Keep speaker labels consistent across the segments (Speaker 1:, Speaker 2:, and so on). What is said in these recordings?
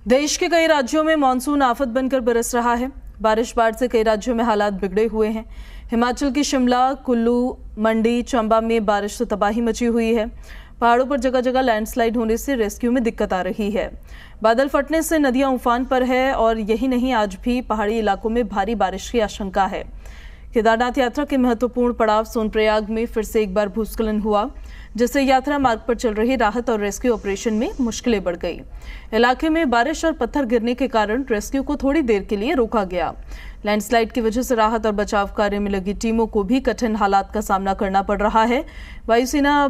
Speaker 1: देश के कई राज्यों में मानसून आफत बनकर बरस रहा है। बारिश से कई राज्यों में हालात बिगड़े हुए हैं। हिमाचल के शिमला, कुल्लू, मंडी, चंबा में बारिश से तबाही मची हुई है। पहाड़ों पर जगह जगह लैंडस्लाइड होने से रेस्क्यू में दिक्कत आ रही है। बादल फटने से नदियां उफान पर है और यही नहीं, आज भी पहाड़ी इलाकों में भारी बारिश की आशंका है। केदारनाथ यात्रा के महत्वपूर्ण पड़ाव सोनप्रयाग में फिर से एक बार भूस्खलन हुआ, जिससे यात्रा मार्ग पर चल रही राहत और रेस्क्यू ऑपरेशन में मुश्किलें बढ़ गई। इलाके में बारिश और पत्थर गिरने के कारण रेस्क्यू को थोड़ी देर के लिए रोका गया। लैंडस्लाइड की वजह से राहत और बचाव कार्य में लगी टीमों को भी कठिन हालात का सामना करना पड़ रहा है। वायुसेना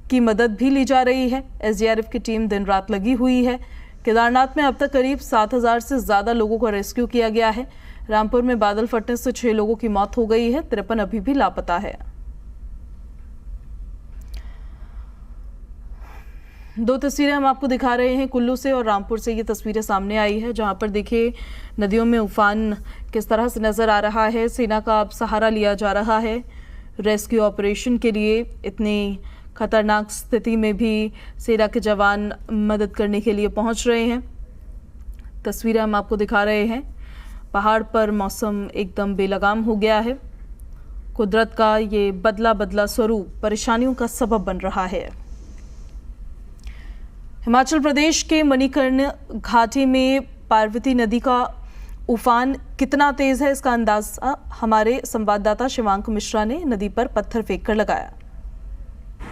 Speaker 1: की मदद भी ली जा रही है। एसडीआरएफ की टीम दिन रात लगी हुई है। केदारनाथ में अब तक करीब 7,000 से ज्यादा लोगों को रेस्क्यू किया गया है। रामपुर में बादल फटने से 6 लोगों की मौत हो गई है। 53 अभी भी लापता है। दो तस्वीरें हम आपको दिखा रहे हैं कुल्लू से और रामपुर से। ये तस्वीरें सामने आई है जहां पर देखिए नदियों में उफान किस तरह से नजर आ रहा है। सेना का अब सहारा लिया जा रहा है रेस्क्यू ऑपरेशन के लिए। इतनी खतरनाक स्थिति में भी सेना के जवान मदद करने के लिए पहुंच रहे हैं। तस्वीरें हम आपको दिखा रहे हैं। पहाड़ पर मौसम एकदम बेलगाम हो गया है। कुदरत का ये बदला बदला स्वरूप परेशानियों का सबब बन रहा है। हिमाचल प्रदेश के मणिकर्ण घाटी में पार्वती नदी का उफान कितना तेज है, इसका अंदाजा हमारे संवाददाता शिवांक मिश्रा ने नदी पर पत्थर फेंककर लगाया।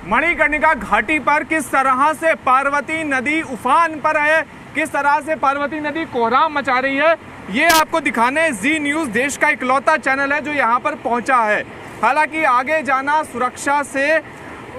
Speaker 2: मणिकर्णिका घाटी पर किस तरह से पार्वती नदी उफान पर है, किस तरह से पार्वती नदी कोहराम मचा रही है, ये आपको दिखाने जी न्यूज़ देश का इकलौता चैनल है जो यहाँ पर पहुँचा है। हालांकि आगे जाना, सुरक्षा से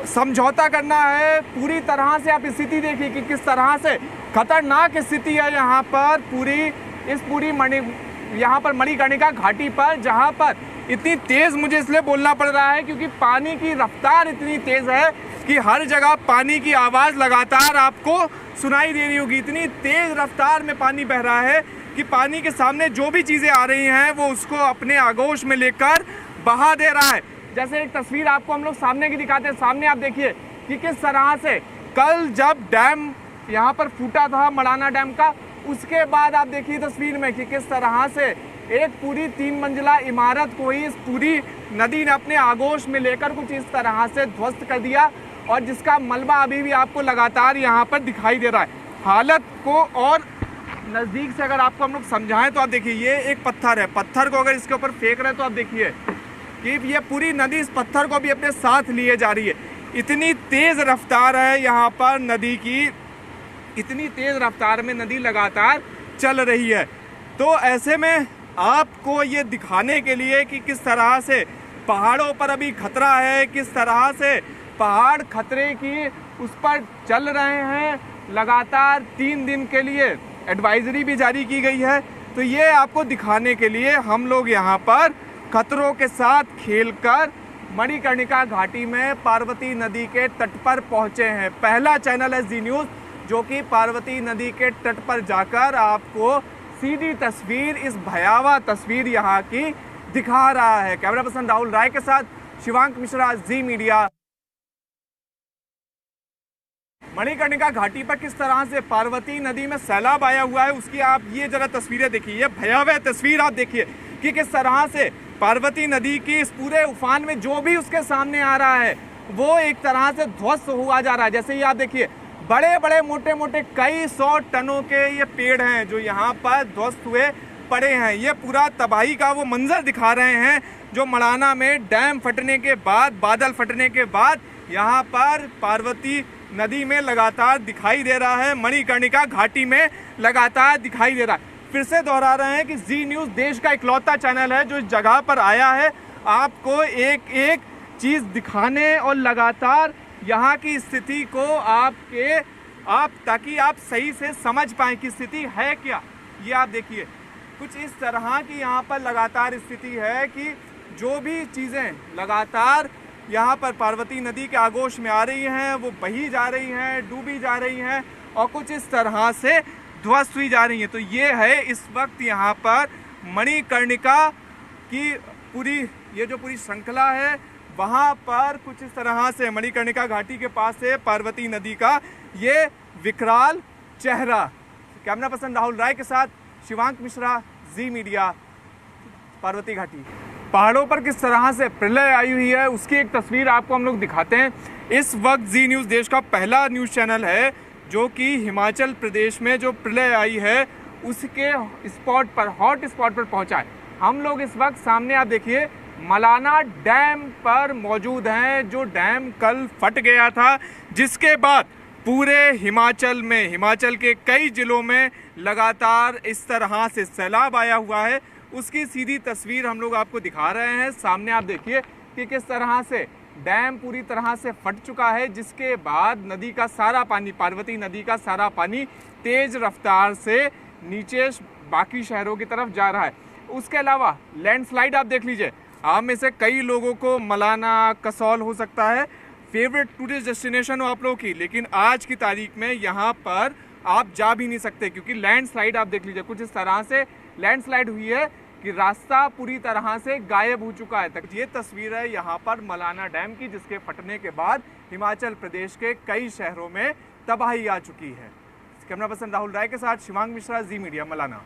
Speaker 2: समझौता करना है। पूरी तरह से आप स्थिति देखिए कि किस तरह से खतरनाक स्थिति है यहाँ पर पूरी मणिकर्णिका घाटी पर, जहाँ पर इतनी तेज मुझे इसलिए बोलना पड़ रहा है क्योंकि पानी की रफ्तार इतनी तेज है कि हर जगह पानी की आवाज़ लगातार आपको सुनाई दे रही होगी। इतनी तेज रफ्तार में पानी बह रहा है कि पानी के सामने जो भी चीज़ें आ रही हैं वो उसको अपने आगोश में लेकर बहा दे रहा है। जैसे एक तस्वीर आपको हम लोग सामने की दिखाते हैं। सामने आप देखिए कि किस तरह से कल जब डैम यहाँ पर फूटा था, मड़ाना डैम का, उसके बाद आप देखिए तस्वीर में कि किस तरह से एक पूरी 3 मंजिला इमारत को ही इस पूरी नदी ने अपने आगोश में लेकर कुछ इस तरह से ध्वस्त कर दिया और जिसका मलबा अभी भी आपको लगातार यहाँ पर दिखाई दे रहा है। हालत को और नज़दीक से अगर आपको हम लोग समझाएं तो आप देखिए ये एक पत्थर है। पत्थर को अगर इसके ऊपर फेंक रहे हैं तो आप देखिए कि ये पूरी नदी इस पत्थर को भी अपने साथ लिए जा रही है। इतनी तेज़ रफ्तार है यहाँ पर नदी की, इतनी तेज़ रफ्तार में नदी लगातार चल रही है। तो ऐसे में आपको ये दिखाने के लिए कि किस तरह से पहाड़ों पर अभी खतरा है, किस तरह से पहाड़ खतरे की उस पर चल रहे हैं। लगातार 3 दिन के लिए एडवाइजरी भी जारी की गई है। तो ये आपको दिखाने के लिए हम लोग यहाँ पर खतरों के साथ खेलकर मणिकर्णिका घाटी में पार्वती नदी के तट पर पहुँचे हैं। पहला चैनल है जी न्यूज़ जो कि पार्वती नदी के तट पर जाकर आपको सीधी तस्वीर, इस भयावह तस्वीर यहाँ की दिखा रहा है। कैमरा पर्सन राहुल राय के साथ शिवांक मिश्रा, जी मीडिया। मणिकर्णिका घाटी पर किस तरह से पार्वती नदी में सैलाब आया हुआ है उसकी आप ये जरा तस्वीरें देखिए। ये भयावह तस्वीर आप देखिए कि किस तरह से पार्वती नदी की इस पूरे उफान में जो भी उसके सामने आ रहा है वो एक तरह से ध्वस्त हुआ जा रहा है। जैसे ये आप देखिए बड़े बड़े मोटे मोटे कई 100 टनों के ये पेड़ हैं जो यहाँ पर ध्वस्त हुए पड़े हैं। ये पूरा तबाही का वो मंजर दिखा रहे हैं जो मड़ाना में डैम फटने के बाद, बादल फटने के बाद यहाँ पर पार्वती नदी में लगातार दिखाई दे रहा है, मणिकर्णिका घाटी में लगातार दिखाई दे रहा है। फिर से दोहरा रहे हैं कि जी न्यूज़ देश का इकलौता चैनल है जो इस जगह पर आया है आपको एक एक चीज़ दिखाने और लगातार यहाँ की स्थिति को ताकि आप सही से समझ पाएँ कि स्थिति है क्या। ये आप देखिए कुछ इस तरह की यहाँ पर लगातार स्थिति है कि जो भी चीज़ें लगातार यहाँ पर पार्वती नदी के आगोश में आ रही हैं वो बही जा रही हैं, डूबी जा रही हैं और कुछ इस तरह से ध्वस्त हुई जा रही हैं। तो ये है इस वक्त यहाँ पर मणिकर्णिका की पूरी श्रृंखला है। वहाँ पर कुछ इस तरह से मणिकर्णिका घाटी के पास से पार्वती नदी का ये विकराल चेहरा कैमरा पर्सन राहुल राय के साथ शिवांक मिश्रा, जी मीडिया, पार्वती घाटी। पहाड़ों पर किस तरह से प्रलय आई हुई है उसकी एक तस्वीर आपको हम लोग दिखाते हैं। इस वक्त जी न्यूज़ देश का पहला न्यूज़ चैनल है जो कि हिमाचल प्रदेश में जो प्रलय आई है उसके स्पॉट पर, हॉट स्पॉट पर पहुंचा है। हम लोग इस वक्त सामने आप देखिए मलाना डैम पर मौजूद हैं, जो डैम कल फट गया था, जिसके बाद पूरे हिमाचल में, हिमाचल के कई जिलों में लगातार इस तरह से सैलाब आया हुआ है। उसकी सीधी तस्वीर हम लोग आपको दिखा रहे हैं। सामने आप देखिए कि किस तरह से डैम पूरी तरह से फट चुका है, जिसके बाद नदी का सारा पानी, पार्वती नदी का सारा पानी तेज रफ्तार से नीचे बाकी शहरों की तरफ जा रहा है। उसके अलावा लैंडस्लाइड आप देख लीजिए। आप में से कई लोगों को मलाना, कसौल हो सकता है फेवरेट टूरिस्ट डेस्टिनेशन हो आप लोगों की, लेकिन आज की तारीख में यहाँ पर आप जा भी नहीं सकते क्योंकि लैंडस्लाइड आप देख लीजिए। कुछ इस तरह से लैंडस्लाइड हुई है कि रास्ता पूरी तरह से गायब हो चुका है। तक ये तस्वीर है यहाँ पर मलाना डैम की, जिसके फटने के बाद हिमाचल प्रदेश के कई शहरों में तबाही आ चुकी है। कैमरा पर्सन राहुल राय के साथ शिवांक मिश्रा, जी मीडिया, मलाना।